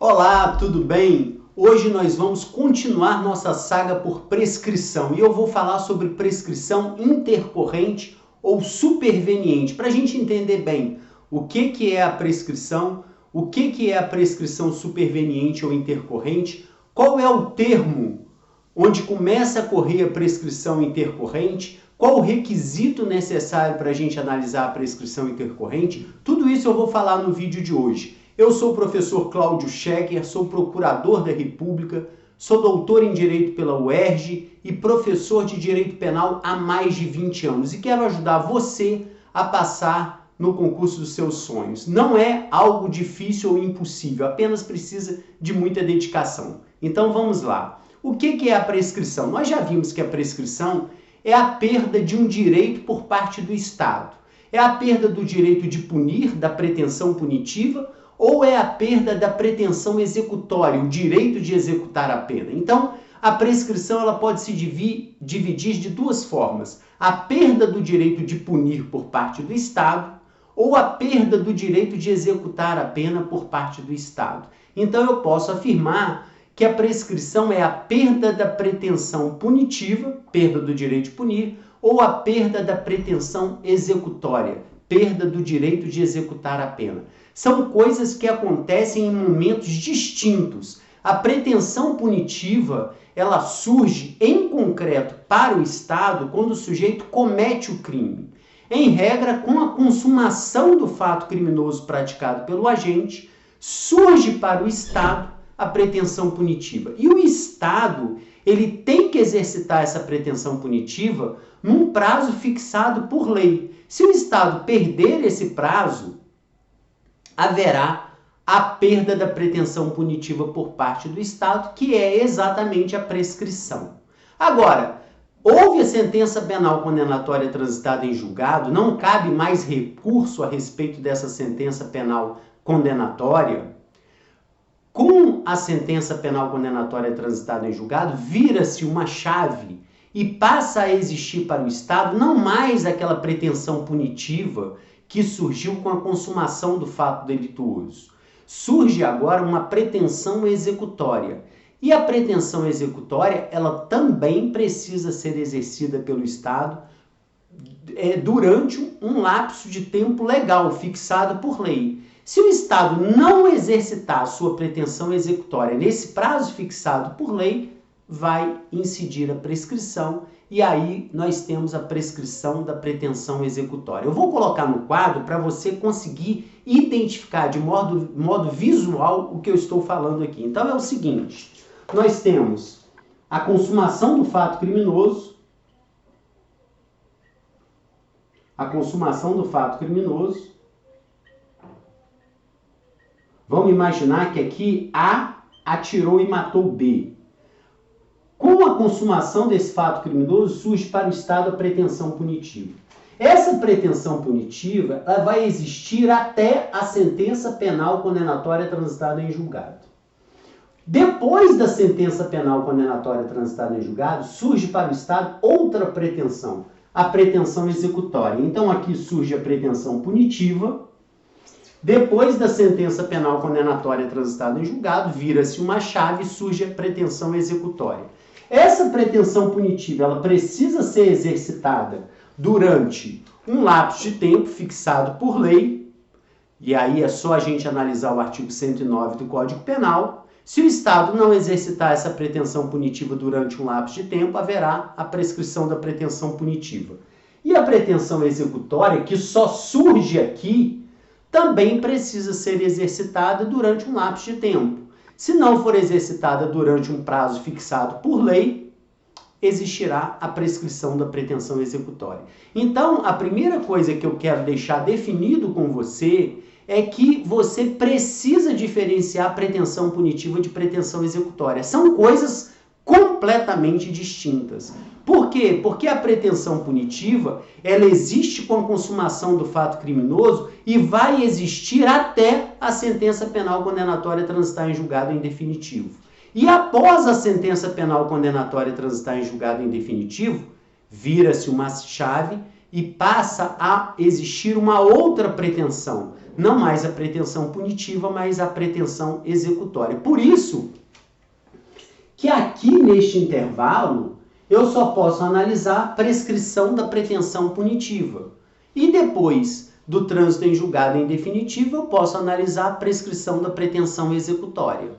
Olá, tudo bem? Hoje nós vamos continuar nossa saga por prescrição e eu vou falar sobre prescrição intercorrente ou superveniente, para a gente entender bem o que é a prescrição, o que é a prescrição superveniente ou intercorrente, qual é o termo onde começa a correr a prescrição intercorrente, qual o requisito necessário para a gente analisar a prescrição intercorrente, tudo isso eu vou falar no vídeo de hoje. Eu sou o professor Cláudio Schecker, sou procurador da República, sou doutor em Direito pela UERJ e professor de Direito Penal há mais de 20 anos e quero ajudar você a passar no concurso dos seus sonhos. Não é algo difícil ou impossível, apenas precisa de muita dedicação. Então vamos lá. O que é a prescrição? Nós já vimos que a prescrição é a perda de um direito por parte do Estado. É a perda do direito de punir, da pretensão punitiva, ou é a perda da pretensão executória, o direito de executar a pena. Então, a prescrição ela pode se dividir de duas formas. A perda do direito de punir por parte do Estado ou a perda do direito de executar a pena por parte do Estado. Então, eu posso afirmar que a prescrição é a perda da pretensão punitiva, perda do direito de punir, ou a perda da pretensão executória, perda do direito de executar a pena. São coisas que acontecem em momentos distintos. A pretensão punitiva, ela surge em concreto para o Estado quando o sujeito comete o crime. Em regra, com a consumação do fato criminoso praticado pelo agente, surge para o Estado a pretensão punitiva. E o Estado, ele tem que exercitar essa pretensão punitiva num prazo fixado por lei. Se o Estado perder esse prazo, haverá a perda da pretensão punitiva por parte do Estado, que é exatamente a prescrição. Agora, houve a sentença penal condenatória transitada em julgado, não cabe mais recurso a respeito dessa sentença penal condenatória. Com a sentença penal condenatória transitada em julgado, vira-se uma chave e passa a existir para o Estado não mais aquela pretensão punitiva que surgiu com a consumação do fato delituoso. Surge agora uma pretensão executória. E a pretensão executória, ela também precisa ser exercida pelo Estado durante um lapso de tempo legal, fixado por lei. Se o Estado não exercitar a sua pretensão executória nesse prazo fixado por lei, vai incidir a prescrição e aí nós temos a prescrição da pretensão executória. Eu vou colocar no quadro para você conseguir identificar de modo visual o que eu estou falando aqui. Então é o seguinte, nós temos a consumação do fato criminoso, Vamos imaginar que aqui A atirou e matou B. Com a consumação desse fato criminoso, surge para o Estado a pretensão punitiva. Essa pretensão punitiva ela vai existir até a sentença penal condenatória transitada em julgado. Depois da sentença penal condenatória transitada em julgado, surge para o Estado outra pretensão, a pretensão executória. Então aqui surge a pretensão punitiva. Depois da sentença penal condenatória transitada em julgado, vira-se uma chave e surge a pretensão executória. Essa pretensão punitiva ela precisa ser exercitada durante um lapso de tempo fixado por lei, e aí é só a gente analisar o artigo 109 do Código Penal. Se o Estado não exercitar essa pretensão punitiva durante um lapso de tempo, haverá a prescrição da pretensão punitiva. E a pretensão executória, que só surge aqui, também precisa ser exercitada durante um lapso de tempo. Se não for exercitada durante um prazo fixado por lei, existirá a prescrição da pretensão executória. Então, a primeira coisa que eu quero deixar definido com você é que você precisa diferenciar pretensão punitiva de pretensão executória. São coisas completamente distintas. Por quê? Porque a pretensão punitiva, ela existe com a consumação do fato criminoso e vai existir até a sentença penal condenatória transitar em julgado em definitivo. E após a sentença penal condenatória transitar em julgado em definitivo, vira-se uma chave e passa a existir uma outra pretensão. Não mais a pretensão punitiva, mas a pretensão executória. Por isso que aqui neste intervalo eu só posso analisar a prescrição da pretensão punitiva. E depois do trânsito em julgado em definitivo, eu posso analisar a prescrição da pretensão executória.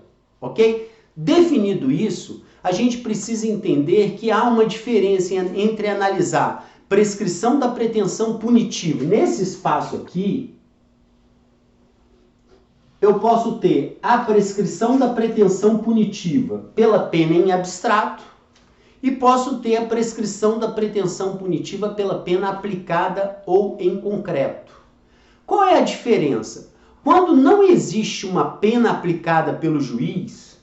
Ok? Definido isso, a gente precisa entender que há uma diferença entre analisar prescrição da pretensão punitiva. Nesse espaço aqui, eu posso ter a prescrição da pretensão punitiva pela pena em abstrato e posso ter a prescrição da pretensão punitiva pela pena aplicada ou em concreto. Qual é a diferença? Quando não existe uma pena aplicada pelo juiz,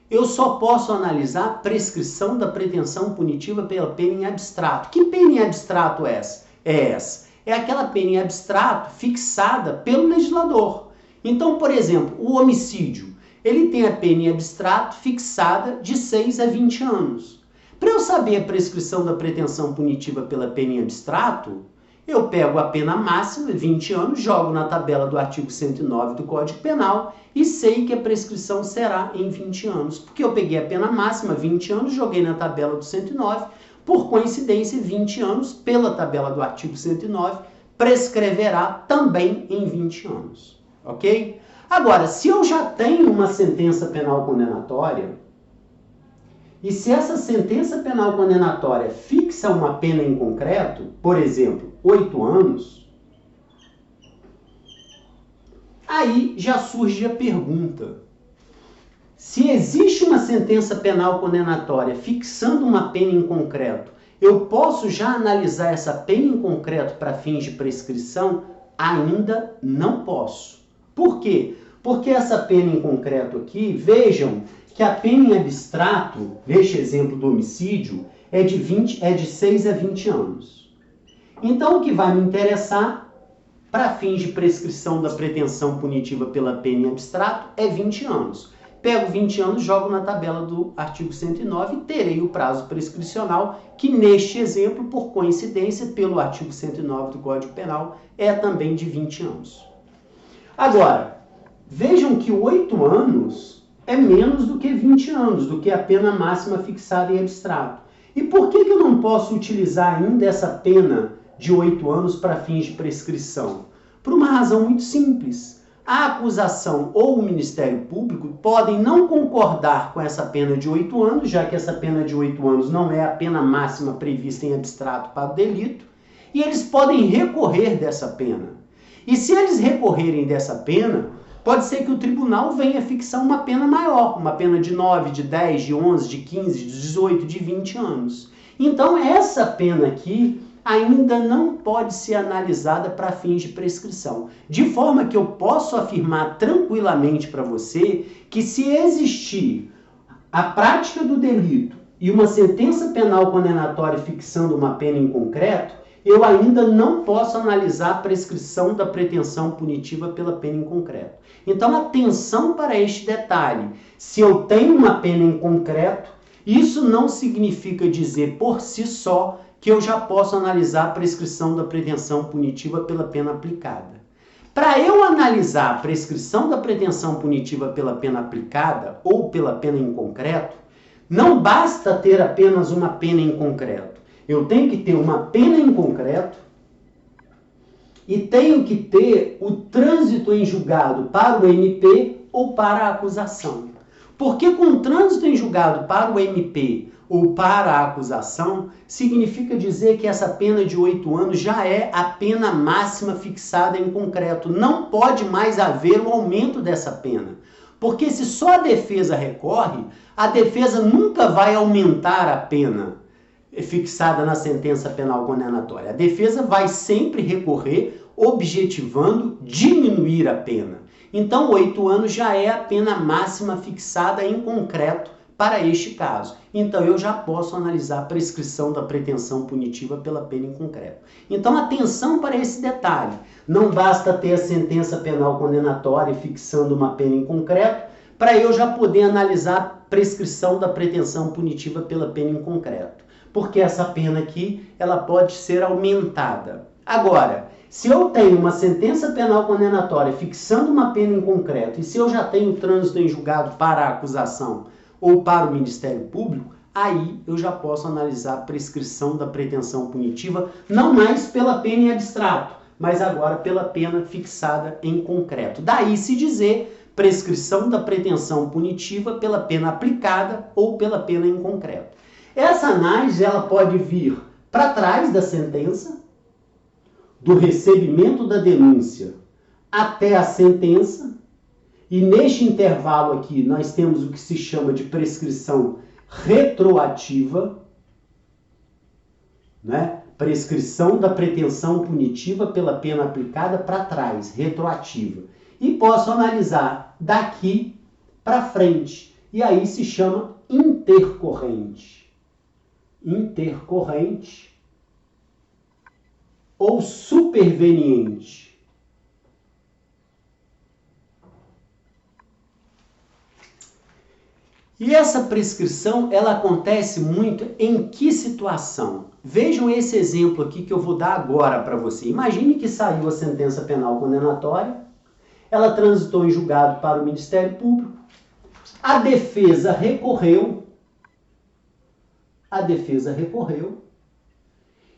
eu só posso analisar a prescrição da pretensão punitiva pela pena em abstrato. Que pena em abstrato é essa? É aquela pena em abstrato fixada pelo legislador. Então, por exemplo, o homicídio, ele tem a pena em abstrato fixada de 6 a 20 anos. Para eu saber a prescrição da pretensão punitiva pela pena em abstrato, eu pego a pena máxima, 20 anos, jogo na tabela do artigo 109 do Código Penal e sei que a prescrição será em 20 anos. Porque eu peguei a pena máxima, 20 anos, joguei na tabela do 109, por coincidência, 20 anos, pela tabela do artigo 109, prescreverá também em 20 anos. Ok? Agora, se eu já tenho uma sentença penal condenatória, e se essa sentença penal condenatória fixa uma pena em concreto, por exemplo, 8 anos, aí já surge a pergunta: se existe uma sentença penal condenatória fixando uma pena em concreto, eu posso já analisar essa pena em concreto para fins de prescrição? Ainda não posso. Por quê? Porque essa pena em concreto aqui, vejam que a pena em abstrato, neste exemplo do homicídio, é de 6 a 20 anos. Então, o que vai me interessar, para fins de prescrição da pretensão punitiva pela pena em abstrato, é 20 anos. Pego 20 anos, jogo na tabela do artigo 109 e terei o prazo prescricional, que neste exemplo, por coincidência, pelo artigo 109 do Código Penal, é também de 20 anos. Agora, vejam que 8 anos é menos do que 20 anos, do que a pena máxima fixada em abstrato. E por que eu não posso utilizar ainda essa pena de 8 anos para fins de prescrição? Por uma razão muito simples. A acusação ou o Ministério Público podem não concordar com essa pena de 8 anos, já que essa pena de 8 anos não é a pena máxima prevista em abstrato para o delito, e eles podem recorrer dessa pena. E se eles recorrerem dessa pena, pode ser que o tribunal venha fixar uma pena maior, uma pena de 9, de 10, de 11, de 15, de 18, de 20 anos. Então, essa pena aqui ainda não pode ser analisada para fins de prescrição. De forma que eu posso afirmar tranquilamente para você que se existir a prática do delito e uma sentença penal condenatória fixando uma pena em concreto, eu ainda não posso analisar a prescrição da pretensão punitiva pela pena em concreto. Então, atenção para este detalhe. Se eu tenho uma pena em concreto, isso não significa dizer por si só que eu já posso analisar a prescrição da pretensão punitiva pela pena aplicada. Para eu analisar a prescrição da pretensão punitiva pela pena aplicada ou pela pena em concreto, não basta ter apenas uma pena em concreto. Eu tenho que ter uma pena em concreto e tenho que ter o trânsito em julgado para o MP ou para a acusação. Porque com trânsito em julgado para o MP ou para a acusação, significa dizer que essa pena de 8 anos já é a pena máxima fixada em concreto. Não pode mais haver um aumento dessa pena. Porque se só a defesa recorre, a defesa nunca vai aumentar a pena fixada na sentença penal condenatória. A defesa vai sempre recorrer, objetivando diminuir a pena. Então, 8 anos já é a pena máxima fixada em concreto para este caso. Então, eu já posso analisar a prescrição da pretensão punitiva pela pena em concreto. Então, atenção para esse detalhe. Não basta ter a sentença penal condenatória fixando uma pena em concreto para eu já poder analisar a prescrição da pretensão punitiva pela pena em concreto. Porque essa pena aqui, ela pode ser aumentada. Agora, Se eu tenho uma sentença penal condenatória fixando uma pena em concreto, e se eu já tenho trânsito em julgado para a acusação ou para o Ministério Público, aí eu já posso analisar a prescrição da pretensão punitiva, não mais pela pena em abstrato, mas agora pela pena fixada em concreto. Daí se dizer prescrição da pretensão punitiva pela pena aplicada ou pela pena em concreto. Essa análise ela pode vir para trás da sentença, do recebimento da denúncia até a sentença, e neste intervalo aqui nós temos o que se chama de prescrição retroativa, né? Prescrição da pretensão punitiva pela pena aplicada para trás, retroativa. E posso analisar daqui para frente, e aí se chama intercorrente. Intercorrente ou superveniente. E essa prescrição, ela acontece muito em que situação? Vejam esse exemplo aqui que eu vou dar agora para você. Imagine que saiu a sentença penal condenatória, ela transitou em julgado para o Ministério Público, a defesa recorreu,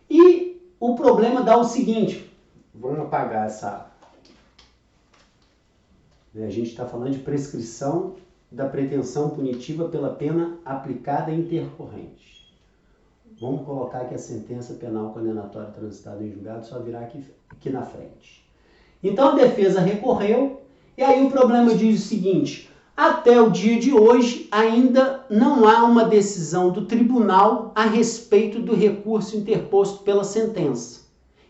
e o problema dá o seguinte, vamos apagar essa... A gente está falando de prescrição da pretensão punitiva pela pena aplicada intercorrente. Vamos colocar aqui a sentença penal condenatória transitada em julgado, só virar aqui na frente. Então a defesa recorreu, e aí o problema diz o seguinte, até o dia de hoje ainda não há uma decisão do tribunal a respeito do recurso interposto pela sentença.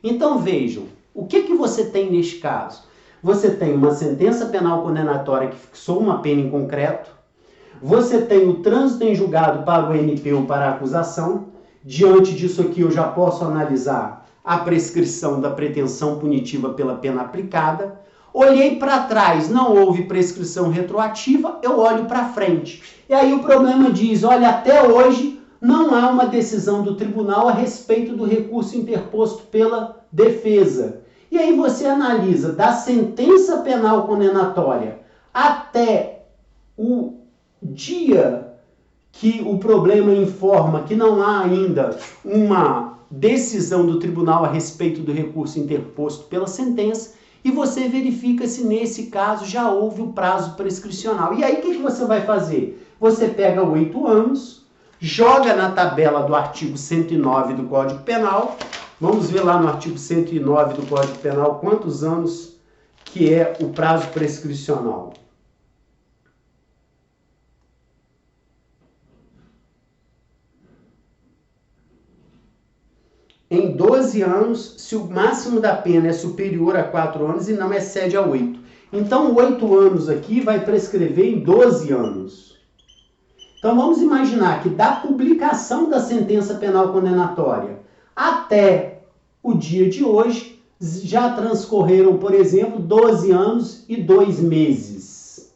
Então vejam, o que você tem neste caso? Você tem uma sentença penal condenatória que fixou uma pena em concreto, você tem o trânsito em julgado para o MP ou para a acusação. Diante disso aqui eu já posso analisar a prescrição da pretensão punitiva pela pena aplicada. Olhei para trás, não houve prescrição retroativa, eu olho para frente. E aí o problema diz, olha, até hoje não há uma decisão do tribunal a respeito do recurso interposto pela defesa. E aí você analisa da sentença penal condenatória até o dia que o problema informa que não há ainda uma decisão do tribunal a respeito do recurso interposto pela sentença, e você verifica se nesse caso já houve o prazo prescricional. E aí o que você vai fazer? Você pega 8 anos, joga na tabela do artigo 109 do Código Penal, vamos ver lá no artigo 109 do Código Penal quantos anos que é o prazo prescricional. Em 12 anos, se o máximo da pena é superior a 4 anos e não excede a 8. Então, 8 anos aqui vai prescrever em 12 anos. Então, vamos imaginar que da publicação da sentença penal condenatória até o dia de hoje, já transcorreram, por exemplo, 12 anos e 2 meses.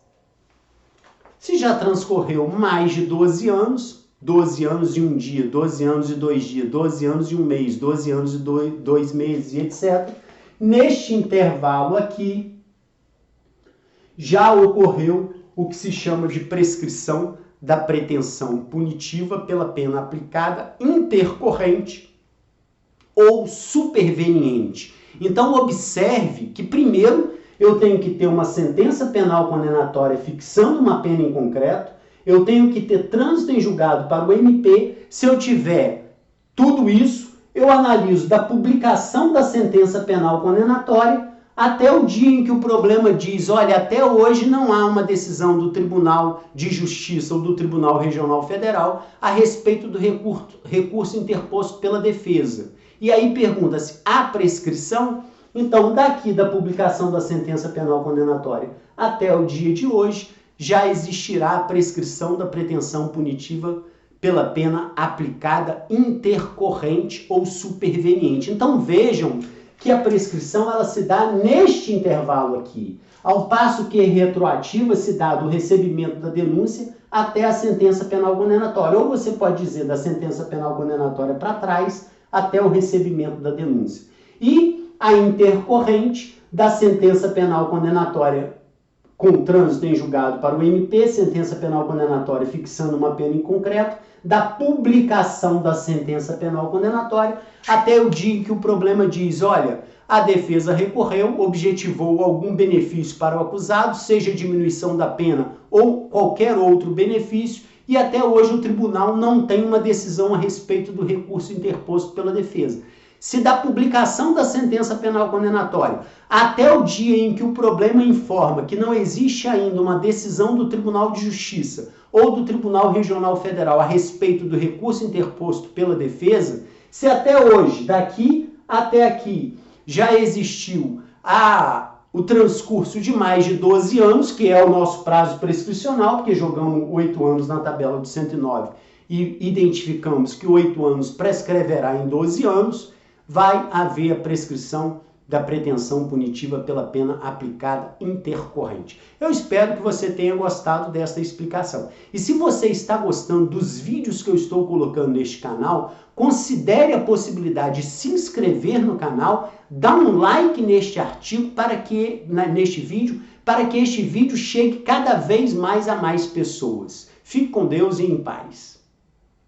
Se já transcorreu mais de 12 anos, 12 anos e 1 dia, 12 anos e 2 dias, 12 anos e 1 mês, 12 anos e 2 meses, etc. Neste intervalo aqui, já ocorreu o que se chama de prescrição da pretensão punitiva pela pena aplicada intercorrente ou superveniente. Então, observe que, primeiro, eu tenho que ter uma sentença penal condenatória fixando uma pena em concreto, eu tenho que ter trânsito em julgado para o MP. Se eu tiver tudo isso, eu analiso da publicação da sentença penal condenatória até o dia em que o problema diz, olha, até hoje não há uma decisão do Tribunal de Justiça ou do Tribunal Regional Federal a respeito do recurso interposto pela defesa. E aí pergunta-se, há prescrição? Então, daqui da publicação da sentença penal condenatória até o dia de hoje, já existirá a prescrição da pretensão punitiva pela pena aplicada intercorrente ou superveniente. Então vejam que a prescrição ela se dá neste intervalo aqui, ao passo que retroativa se dá do recebimento da denúncia até a sentença penal condenatória. Ou você pode dizer da sentença penal condenatória para trás até o recebimento da denúncia. E a intercorrente da sentença penal condenatória com trânsito em julgado para o MP, sentença penal condenatória fixando uma pena em concreto, da publicação da sentença penal condenatória, até o dia em que o problema diz, olha, a defesa recorreu, objetivou algum benefício para o acusado, seja diminuição da pena ou qualquer outro benefício, e até hoje o tribunal não tem uma decisão a respeito do recurso interposto pela defesa. Se da publicação da sentença penal condenatória até o dia em que o problema informa que não existe ainda uma decisão do Tribunal de Justiça ou do Tribunal Regional Federal a respeito do recurso interposto pela defesa, se até hoje, daqui até aqui, já existiu o transcurso de mais de 12 anos, que é o nosso prazo prescricional, porque jogamos 8 anos na tabela de 109 e identificamos que 8 anos prescreverá em 12 anos, vai haver a prescrição da pretensão punitiva pela pena aplicada intercorrente. Eu espero que você tenha gostado desta explicação. E se você está gostando dos vídeos que eu estou colocando neste canal, considere a possibilidade de se inscrever no canal, dar um like neste artigo, neste vídeo, para que este vídeo chegue cada vez mais a mais pessoas. Fique com Deus e em paz.